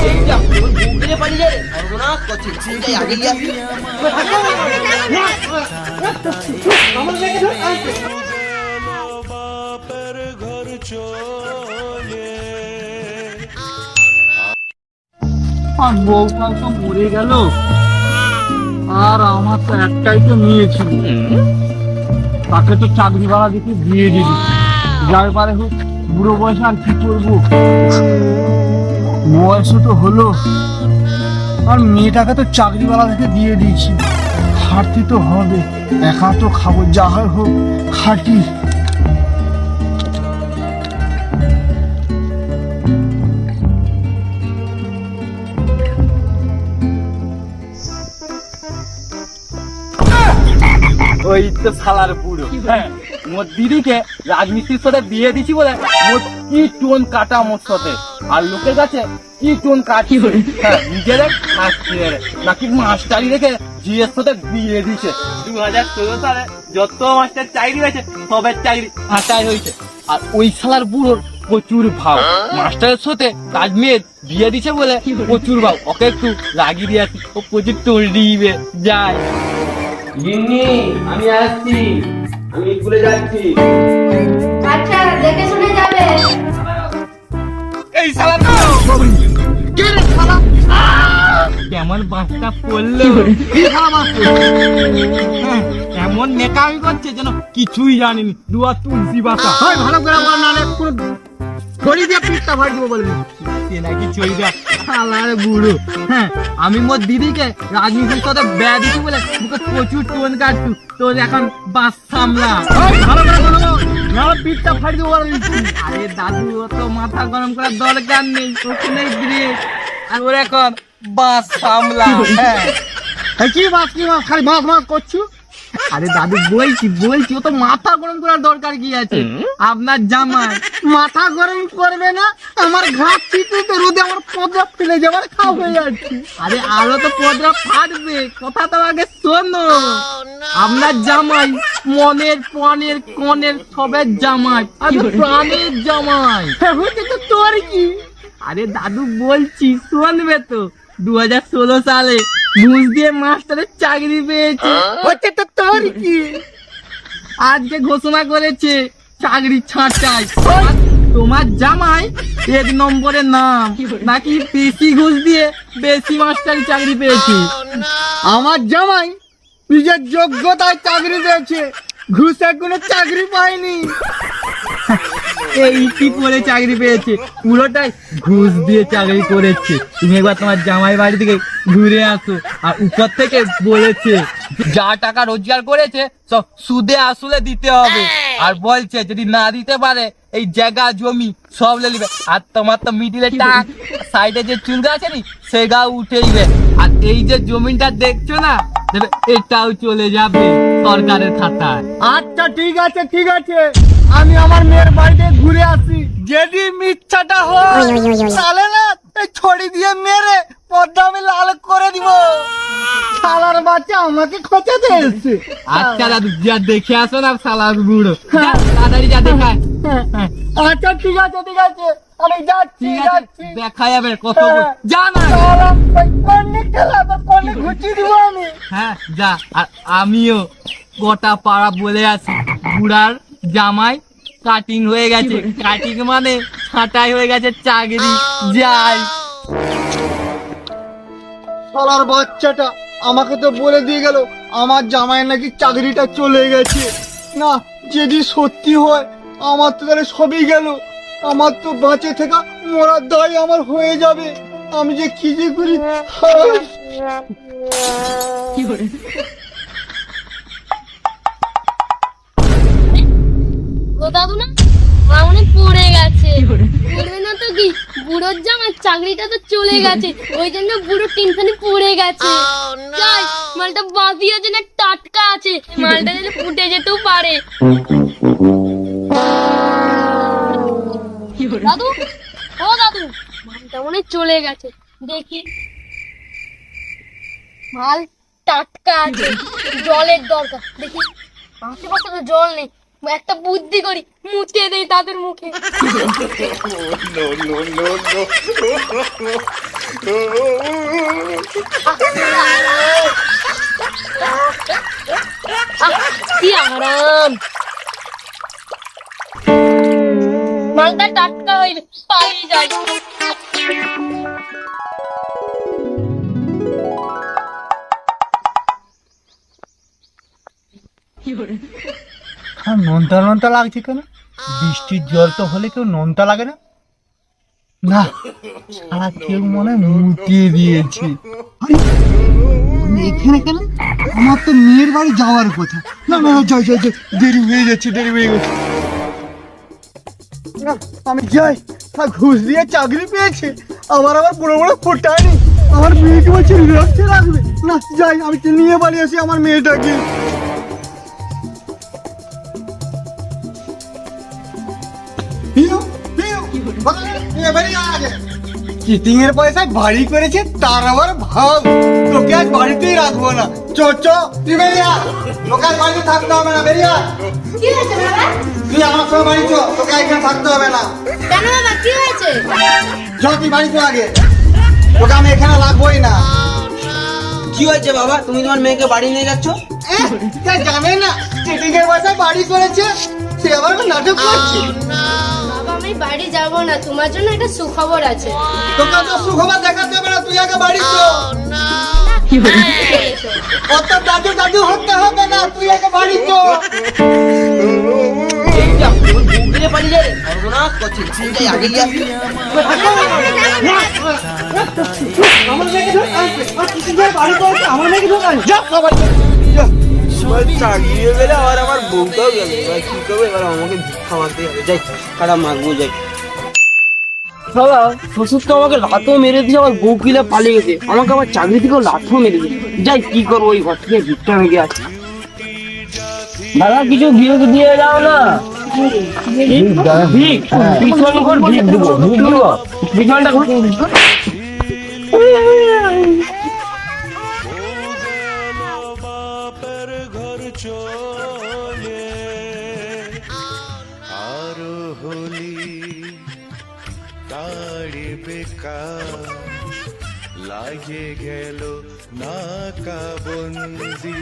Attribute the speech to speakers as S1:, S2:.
S1: এই যা বুকরে পালিয়ে যায় সর্বনাশ করছিস চিন্তাই আগে গিয়ে আসি আমার দেখে ধর
S2: বাপের ঘর চলে
S3: আর বউটা তো মরে গেল, আর আমার তো একটাই তো মেয়ে ছিল, তাকে তো চাকরিওয়ালা দিকে দিয়ে দিবি। যার পারে হোক, বুড়ো বয়সে আর কি করবো, বয়সও তো হলো, আর মেয়েটাকে তো চাকরিওয়ালা দিকে দিয়ে দিয়েছি। খাটতে তো হবে, একা তো খাবো, যা হয় হোক খাটি। ওই তো শালার বুড়ো, হ্যাঁ মোর দিদিকে রাজমিস্ত্রির সাথে বিয়ে দিছি বলে মোর কি টোন কাটা মোর সাথে, আর লোকের কাছে কি টোন কাটি, হ্যাঁ নিজের নাকি মাস্টারি রেখে জিএস সাথে বিয়ে দিছে। 2016 সালে যত মাস্টার চাকরি হয়েছে সবের চাকরি ফাঁটাই হয়েছে, আর ওই শালার বুড়োর প্রচুর ভাব, মাস্টারের সাথে কাজ মেয়ের বিয়ে দিছে বলে প্রচুর ভাব। ওকে একটু লাগিয়ে দিয়ে আসি, ও প্রচুর টোল দিবে যায়।
S1: গিন্নি আমি আসছি, আমি স্কুলে যাচ্ছি।
S4: আচ্ছা দেখে শুনে যাবে।
S3: এই শালা কে রে শালা, কেমন বাচ্চা পড়লো, এমন মেকামি করছে যেন কিছুই জানিনি। দুয়া তুলসী বাতা ভালো করে বল, নালে পুরো ছড়ি দিয়ে পিঠটা ফাড় দিব বলবি নাকি ছড়ি দেওয়া শালার বুড়ো। হ্যাঁ আমি মোর দিদিকে রাজনীতির সাথে ব্যয় দিচ্ছি বলে মুখে প্রচুর টোন কাটছু, তোর এখন বাস সামলা ভালো করে বলবো, নালে পিঠটা ফাড়ি দিব বলবি। আরে দাদু অত মাথা গরম করার দরকার নেই, ওখানে ব্রেক, আর ওর এখন বাস সামলা। হ্যাঁ কি বাস খালি বাস বাস করছু। আরে দাদু বলছি ও তো মাথা গরম করার দরকার কি আছে, আপনার জামাই মাথা গরম করবে না, আমার ঘাট চিটুতে রোদে আমার পদরা ফেলে যাবার খাও হয়ে যাচ্ছে। আরে আরো তো পদরা ফাটবে, কথা তো আগে শোনো। আপনার জামাই মনের প্রাণের কনের সবের জামাই, আর প্রাণের জামাই হচ্ছে তো তোর কি। আরে দাদু বলছি শুনবে তো, 2016 সালে ঘুষ দিয়ে মাস্টারের চাকরি পেয়েছে, হচ্ছে তো তোর কি। আজকে ঘোষণা করেছে চাকরি ছাঁটাই, তোমার জামাই 1 নম্বরের নাম, নাকি বেশি ঘুষ দিয়ে বেশি মাস্টারি চাকরি পেয়েছে। আমার জামাই নিজের যোগ্যতায় চাকরি পেয়েছে, ঘুষে কোনো চাকরি পায়নি। এই কি করে চাকরি পেয়েছে, পুরোটাই ঘুষ দিয়ে চাকরি করেছে। তুমি একবার তোমার জামাই বাড়ি থেকে ঘুরে আসো, আর উপর থেকে বলেছে যা টাকা রোজগার করেছে সব সুদে আসলে দিতে হবে, আর বলছে যদি না দিতে পারে এই জায়গা জমি সব লে নিবে, আর তোমার তো মিডিলে টাক সাইডে যে চুল গাছ আছে নি সে গা উঠে নিবে, আর এই যে জমিটা দেখছো না এটাও চলে যাবে সরকারের খাতায়। আচ্ছা ঠিক আছে আমি আমার মেয়ের বাড়িতে ঘুরে আসি, যদি মিথ্যাটা হয় তাহলে না এই ছড়ি দিয়ে মেরে পদ্মা আমি লাল করে দিব। শালার বাচ্চা আমাকে খোঁচাতে এসছে। আচ্ছা দাদু যা দেখে আসো না শালার বুড়ো, তাড়াতাড়ি যা দেখায়। আচ্ছা ঠিক আছে আমি যাচ্ছি, দেখা যাবে কত জানা ঘুচিয়ে দিব আমি। হ্যাঁ যা, আর আমিও গোটা পাড়া বলে আছি বুড়ার জামাই কাটিং হয়ে গেছে, কাটিং মানে ছাঁটাই হয়ে গেছে চাকরি, যাই। শালার বাচ্চাটা আমাকে তো বলে দিয়ে গেল আমার জামাইয়ের নাকি চাকরিটা চলে গেছে। না যদি সত্যি হয় আমার তো তাহলে সবই গেল, আমার তো বাঁচে থাকা মরার দায় আমার হয়ে যাবে। আমি যে কি যে করি।
S4: ও দাদু না মনে পড়ে গেছে, পড়বে না তো কি, বুড়োর জামাই চাকরিটা তো চলে গেছে, ওই জন্য বুড়ো টেনশনে পড়ে গেছে। যাই মালটা বাঁধি আছে না টাটকা আছে, মালটা যেন ফুটে যেতেও পারে। দাদু ও দাদু, মালটা মনে চলে গেছে, দেখি মাল টাটকা আছে, জলের দরকার, দেখি আশেপাশে তো জল নেই, একটা বুদ্ধি করি, মুতে দেই তাদের মুখে। কি আরাম, মালটা টাটকা হইলে পালিয়ে যায়।
S3: আর নোনতা নোনতা লাগছে কেন? বৃষ্টির জল তো হলে কেউ নোনতা লাগে না? না, সারা কেউ মনে হয় মুতিয়ে দিয়েছে। আরে, আমি এখানে কেন? আমার তো মেয়ের বাড়ি যাওয়ার কথা। না না না, যাই যাই যাই, দেরি হয়ে যাচ্ছে, দেরি হয়ে গেছে। না, আমি যাই। ঘুষ দিয়ে চাকরি পেয়েছে, আবার বড় বড় ফোটায়নি, আমার মেয়েকে বলছে রাখতে রাখবে না। যাই, আমি নিয়ে বাড়ি আসি আমার মেয়েটাকে। চিটিং এর পয়সায় বাড়ি করেছে, তার আবার ভাব। তোকে আজ বাড়িতেই রাখবো না। চ চ, তুই বেরিয়া, তোকে আজ বাড়িতে থাকতে হবে না। বেরিয়া,
S4: কি হয়েছে বাবা?
S3: তুই আমার সঙ্গে বাড়ি চ, তোকে এখানে থাকতে হবে না।
S4: কেন বাবা, কি হয়েছে?
S3: চ, তুই বাড়ি চ আগে, তোকে আমি এখানে রাখবোই না।
S1: কি হয়েছে বাবা, তুমি তোমার মেয়েকে বাড়ি নিয়ে যাচ্ছ?
S3: জানে না চিটিং এর পয়সায় বাড়ি করেছে, সে আবার নাটক করছে।
S4: বাবা, আমি বাড়ি যাব না, তোমার জন্য একটা সুখবর আছে।
S3: তোকে তো সুখবর দেখাতে হবে না, তুই আগে বাড়ি চ। অত দাদু দাদু হতে হবে না, তুই আগে বাড়ি চ।
S1: এই যা, ওর বউ গিলে পালিয়ে যায় রে, সর্বনাশ করছে। যাই আগে গিয়ে আসি।
S3: আমার মেয়েকে ধর, আর চিটিং এর বাড়ি করেছে, আমার মেয়েকে ধর। যা সবাই যা।
S1: চাকরিও গেলে আবার আমার বউটাও গেল, এবার কি করবো? এবার আমাকে ভিক্ষা মারতে হবে। যাই, কাটা মারবো। যাই, শালা শ্বশুর তো আমাকে লাথও মেরে দিয়েছে, আমার বউ কিলে পালিয়ে গেছে, আমাকে আমার চাকরি থেকেও লাথও মেরে দিয়েছে। যাই, কি করবো? ওই ঘর থেকে ভিক্ষা মেগে আছে। দাদা, কিছু ভিক দিয়ে যাও না। ভিক, পিছন ঘর ভিক দেবো, ভিক দেবো, পিছনটা ঘর।
S2: বাপের ঘর চলে আর হলি তাড়ি বেকার লাগে গেল নাকাবন্দি।